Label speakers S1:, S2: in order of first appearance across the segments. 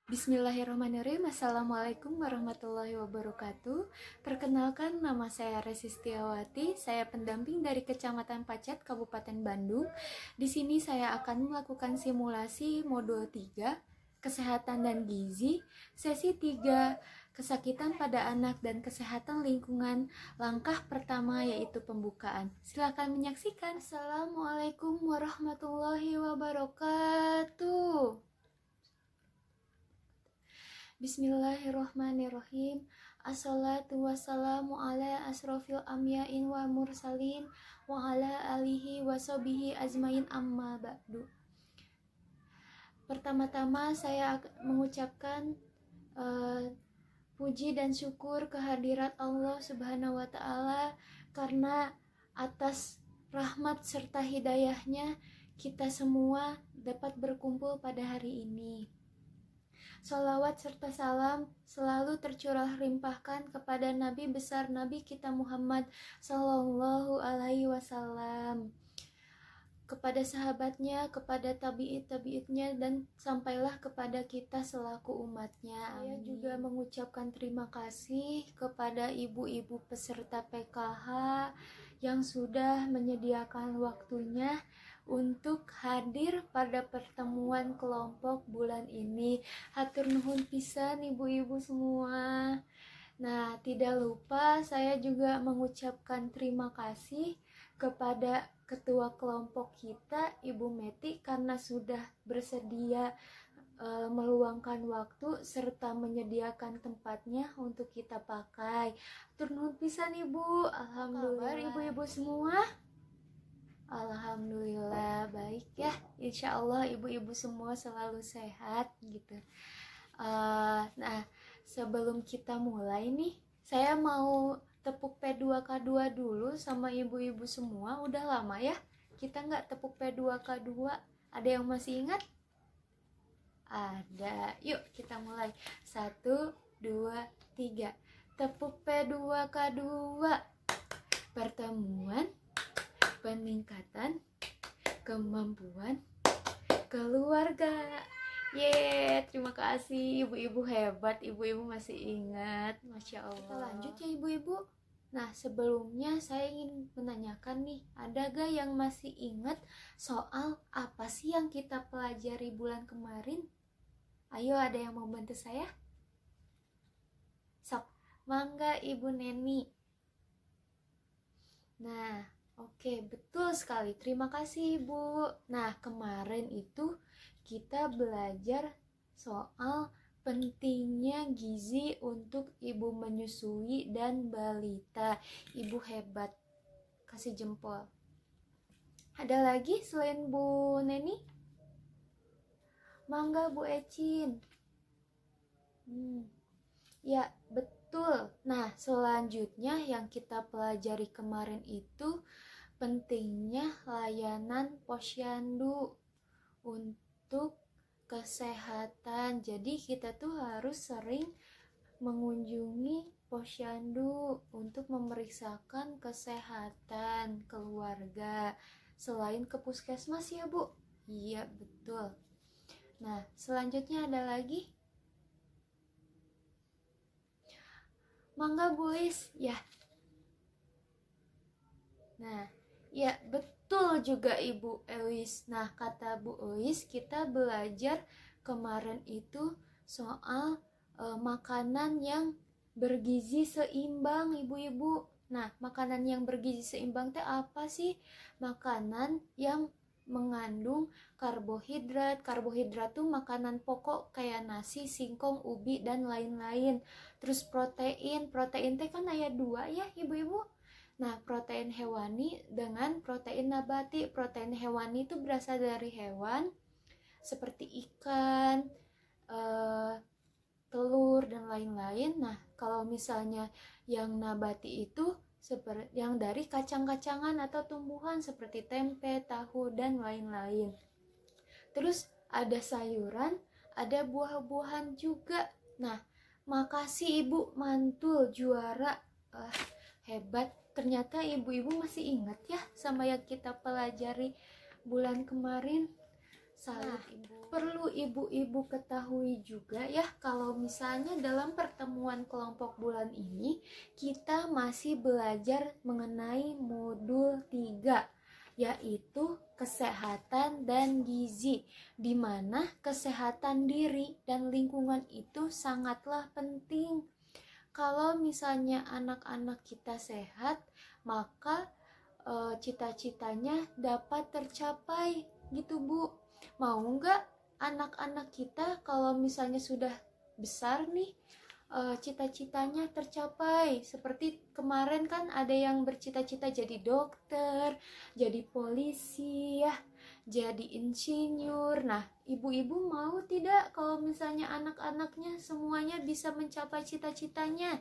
S1: Bismillahirrahmanirrahim. Assalamualaikum warahmatullahi wabarakatuh. Perkenalkan, nama saya Resi Setiawati. Saya pendamping dari Kecamatan Pacet, Kabupaten Bandung. Di sini saya akan melakukan simulasi modul 3, Kesehatan dan Gizi, sesi 3, Kesakitan pada anak dan kesehatan lingkungan. Langkah pertama yaitu pembukaan. Silakan menyaksikan. Assalamualaikum warahmatullahi wabarakatuh. Bismillahirrohmanirrohim. Assalatu wassalamu ala asrofil amyain wa mursalin wa ala alihi wa sobihi ajmain amma ba'du. Pertama-tama saya mengucapkan puji dan syukur kehadirat Allah Subhanahu wa Ta'ala, karena atas rahmat serta hidayahnya kita semua dapat berkumpul pada hari ini. Sholawat serta salam selalu tercurah limpahkan kepada Nabi besar Nabi kita Muhammad Sallallahu Alaihi Wasallam, kepada sahabatnya, kepada tabi'it-tabi'itnya, dan sampailah kepada kita selaku umatnya. Saya juga mengucapkan terima kasih kepada ibu-ibu peserta PKH yang sudah menyediakan waktunya untuk hadir pada pertemuan kelompok bulan ini. Hatur nuhun pisan ibu-ibu semua. Nah, tidak lupa saya juga mengucapkan terima kasih kepada ketua kelompok kita, Ibu Meti, karena sudah bersedia meluangkan waktu serta menyediakan tempatnya untuk kita pakai. Hatur nuhun pisan Ibu. Alhamdulillah ibu-ibu semua. Alhamdulillah baik ya, insya Allah ibu-ibu semua selalu sehat gitu. Nah, sebelum kita mulai nih, saya mau tepuk P2K2 dulu sama ibu-ibu semua. Udah lama ya kita nggak tepuk P2K2. Ada yang masih ingat? Ada. Yuk kita mulai. 1, 2, 3. Tepuk P2K2. Pertemuan peningkatan kemampuan keluarga. Terima kasih ibu-ibu hebat, ibu-ibu masih ingat, Masya Allah. Kita lanjut ya ibu-ibu. Nah, sebelumnya saya ingin menanyakan nih, ada gak yang masih ingat soal apa sih yang kita pelajari bulan kemarin? Ayo, ada yang mau bantu saya? Sok, mangga Ibu Neni. Nah, oke, betul sekali. Terima kasih, Ibu. Nah, kemarin itu kita belajar soal pentingnya gizi untuk ibu menyusui dan balita. Ibu hebat. Kasih jempol. Ada lagi selain Bu Neni? Mangga Bu Ecin. Ya, betul. Nah, selanjutnya yang kita pelajari kemarin itu pentingnya layanan posyandu untuk kesehatan. Jadi kita tuh harus sering mengunjungi posyandu untuk memeriksakan kesehatan keluarga selain ke puskesmas ya Bu. Iya, betul. Nah, selanjutnya ada lagi. Mangga Bu Lis, ya. Nah, ya betul juga Ibu Elis. Nah, kata Bu Elis, kita belajar kemarin itu soal makanan yang bergizi seimbang, ibu-ibu. Nah, makanan yang bergizi seimbang teh apa sih? Makanan yang mengandung karbohidrat. Karbohidrat tuh makanan pokok kayak nasi, singkong, ubi, dan lain-lain. Terus protein teh kan ada 2 ya ibu-ibu. Nah, protein hewani dengan protein nabati. Protein hewani itu berasal dari hewan seperti ikan, telur, dan lain-lain. Nah, kalau misalnya yang nabati itu seperti yang dari kacang-kacangan atau tumbuhan seperti tempe, tahu, dan lain-lain. Terus ada sayuran, ada buah-buahan juga. Nah, makasih Ibu, mantul, juara, hebat. Ternyata ibu-ibu masih ingat ya sama yang kita pelajari bulan kemarin. Salut ibu. Perlu ibu-ibu ketahui juga ya, kalau misalnya dalam pertemuan kelompok bulan ini kita masih belajar mengenai modul 3, yaitu kesehatan dan gizi, di mana kesehatan diri dan lingkungan itu sangatlah penting. Kalau misalnya anak-anak kita sehat, maka cita-citanya dapat tercapai gitu Bu. Mau nggak anak-anak kita kalau misalnya sudah besar nih, cita-citanya tercapai? Seperti kemarin kan ada yang bercita-cita jadi dokter, jadi polisi ya, jadi insinyur. Nah, ibu-ibu mau tidak kalau misalnya anak-anaknya semuanya bisa mencapai cita-citanya?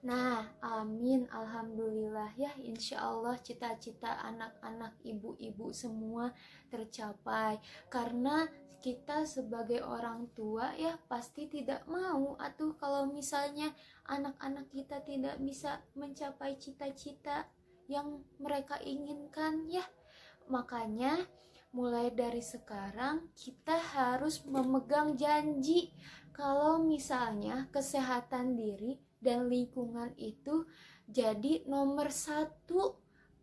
S1: Nah, amin, alhamdulillah ya, insya Allah cita-cita anak-anak ibu-ibu semua tercapai. Karena kita sebagai orang tua ya pasti tidak mau atuh kalau misalnya anak-anak kita tidak bisa mencapai cita-cita yang mereka inginkan ya. Makanya mulai dari sekarang kita harus memegang janji kalau misalnya kesehatan diri dan lingkungan itu jadi nomor 1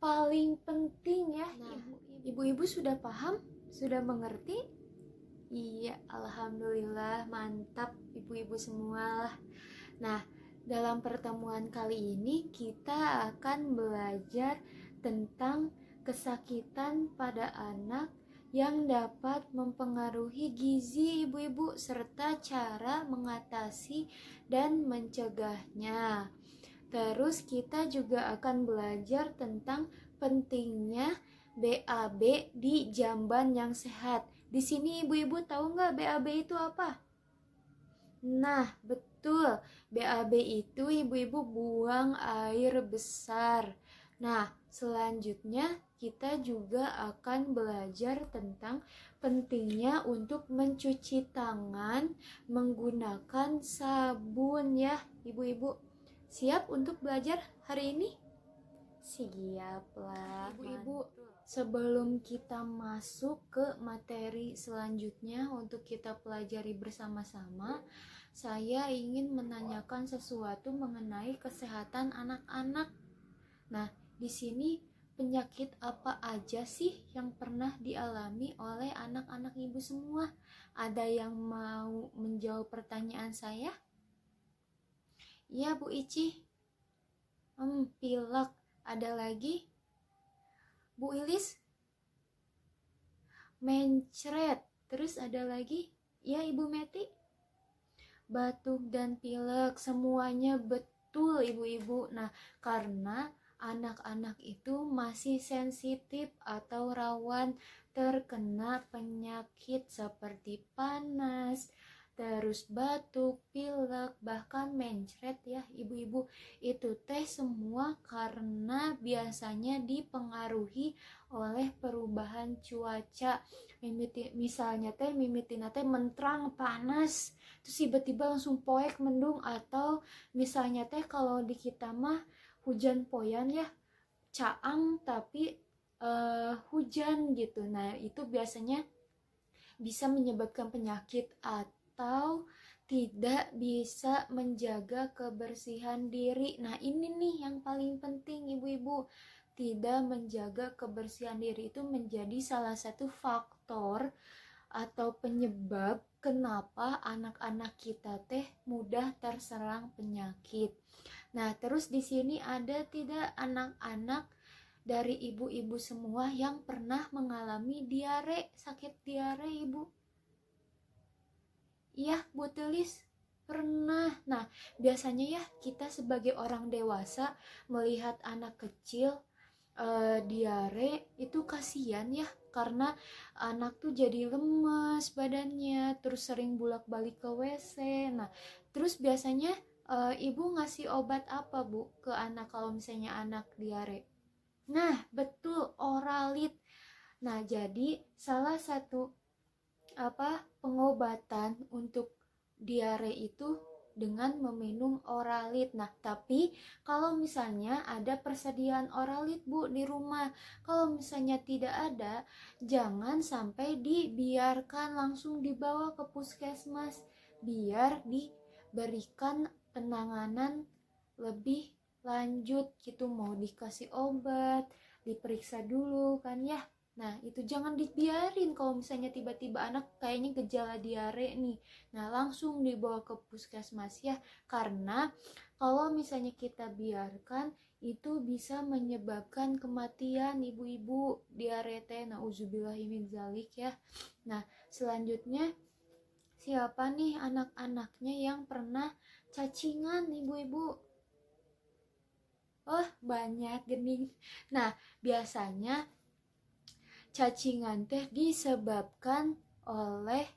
S1: paling penting ya. Nah, ibu-ibu sudah paham? Sudah mengerti? Iya, alhamdulillah, mantap ibu-ibu semua lah. Nah, dalam pertemuan kali ini kita akan belajar tentang kesakitan pada anak yang dapat mempengaruhi gizi ibu-ibu serta cara mengatasi dan mencegahnya. Terus kita juga akan belajar tentang pentingnya BAB di jamban yang sehat. Di sini ibu-ibu tahu nggak BAB itu apa? Nah, betul. BAB itu ibu-ibu buang air besar. Nah, selanjutnya kita juga akan belajar tentang pentingnya untuk mencuci tangan menggunakan sabun ya, ibu-ibu. Siap untuk belajar hari ini? Siaplah, ibu-ibu. Sebelum kita masuk ke materi selanjutnya untuk kita pelajari bersama-sama, saya ingin menanyakan sesuatu mengenai kesehatan anak-anak. Nah, di sini penyakit apa aja sih yang pernah dialami oleh anak-anak ibu semua? Ada yang mau menjawab pertanyaan saya? Iya, Bu Ici. Pilek. Ada lagi? Bu Ilis? Mencret. Terus ada lagi? Ya, Ibu Meti? Batuk dan pilek, semuanya betul ibu-ibu. Nah, karena anak-anak itu masih sensitif atau rawan terkena penyakit seperti panas, terus batuk, pilek, bahkan mencret ya ibu-ibu. Itu teh semua karena biasanya dipengaruhi oleh perubahan cuaca. Misalnya teh mimitina teh menterang panas, terus tiba-tiba langsung poek mendung, atau misalnya teh kalau di kita mah hujan poyan ya, caang tapi hujan gitu. Nah, itu biasanya bisa menyebabkan penyakit atau tidak bisa menjaga kebersihan diri. Nah, ini nih yang paling penting ibu-ibu. Tidak menjaga kebersihan diri itu menjadi salah satu faktor atau penyebab kenapa anak-anak kita teh mudah terserang penyakit. Nah, terus di sini ada tidak anak-anak dari ibu-ibu semua yang pernah mengalami diare, sakit diare ibu? Iya, Bu Tulis, pernah. Nah, biasanya ya kita sebagai orang dewasa melihat anak kecil diare itu kasihan ya, karena anak tuh jadi lemes badannya, terus sering bolak-balik ke WC. Nah, terus biasanya ibu ngasih obat apa Bu ke anak kalau misalnya anak diare? Nah, betul, Oralit. Nah, jadi salah satu pengobatan untuk diare itu dengan meminum oralit. Nah, tapi kalau misalnya ada persediaan oralit Bu di rumah, kalau misalnya tidak ada, jangan sampai dibiarkan, langsung dibawa ke puskesmas biar diberikan penanganan lebih lanjut gitu, mau dikasih obat, diperiksa dulu kan ya. Nah, itu jangan dibiarin kalau misalnya tiba-tiba anak kayaknya gejala diare nih. Nah, langsung dibawa ke puskesmas ya. Karena kalau misalnya kita biarkan, itu bisa menyebabkan kematian ibu-ibu diare teh. Nauzubillahimin zalik ya. Nah, selanjutnya siapa nih anak-anaknya yang pernah cacingan ibu-ibu? Oh, banyak gening. Nah, biasanya cacingan teh disebabkan oleh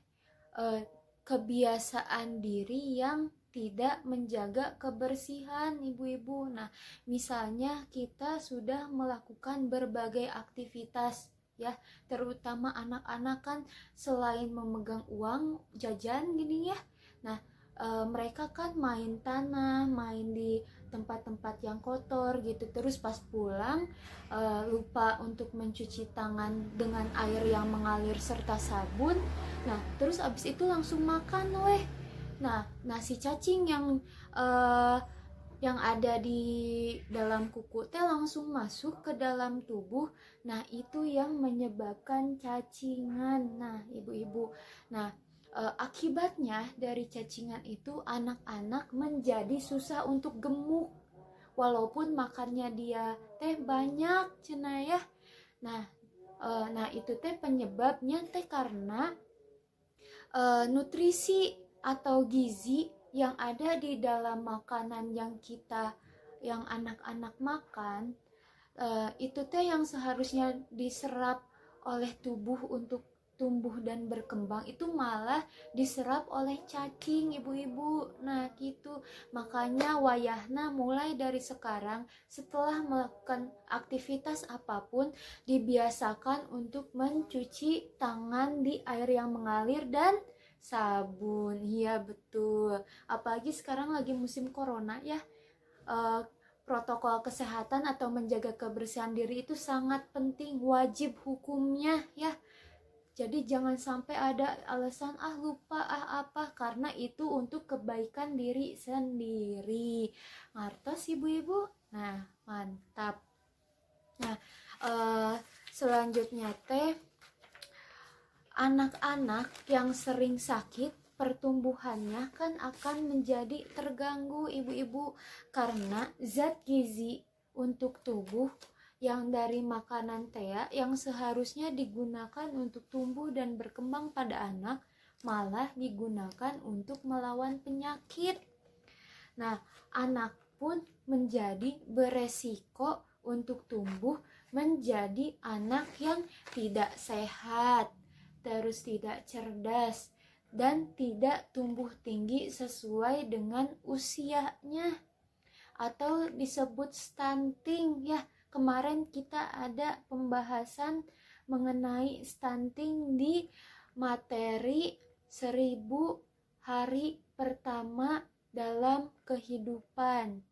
S1: kebiasaan diri yang tidak menjaga kebersihan ibu-ibu. Nah, misalnya kita sudah melakukan berbagai aktivitas ya, terutama anak-anak kan selain memegang uang jajan gini ya. Nah, mereka kan main tanah, main di tempat-tempat yang kotor gitu, terus pas pulang lupa untuk mencuci tangan dengan air yang mengalir serta sabun. Nah, terus abis itu langsung makan weh. Nah, nasi cacing yang ada di dalam kuku teh langsung masuk ke dalam tubuh. Nah, itu yang menyebabkan cacingan. Nah, ibu-ibu. Nah, akibatnya dari cacingan itu anak-anak menjadi susah untuk gemuk walaupun makannya dia teh banyak cenah ya. Nah itu teh penyebabnya teh karena nutrisi atau gizi yang ada di dalam makanan yang anak-anak makan itu teh yang seharusnya diserap oleh tubuh untuk tumbuh dan berkembang itu malah diserap oleh cacing ibu-ibu. Nah gitu, makanya wayahna mulai dari sekarang setelah melakukan aktivitas apapun dibiasakan untuk mencuci tangan di air yang mengalir dan sabun. Iya betul, apalagi sekarang lagi musim corona ya. Protokol kesehatan atau menjaga kebersihan diri itu sangat penting, wajib hukumnya ya. Jadi jangan sampai ada alasan lupa apa, karena itu untuk kebaikan diri sendiri. Ngertos ibu-ibu? Nah, mantap. Nah, selanjutnya teh anak-anak yang sering sakit pertumbuhannya kan akan menjadi terganggu ibu-ibu karena zat gizi untuk tubuh yang dari makanan teh yang seharusnya digunakan untuk tumbuh dan berkembang pada anak malah digunakan untuk melawan penyakit. Nah, anak pun menjadi beresiko untuk tumbuh menjadi anak yang tidak sehat, terus tidak cerdas, dan tidak tumbuh tinggi sesuai dengan usianya atau disebut stunting ya. Kemarin kita ada pembahasan mengenai stunting di materi 1000 hari pertama dalam kehidupan.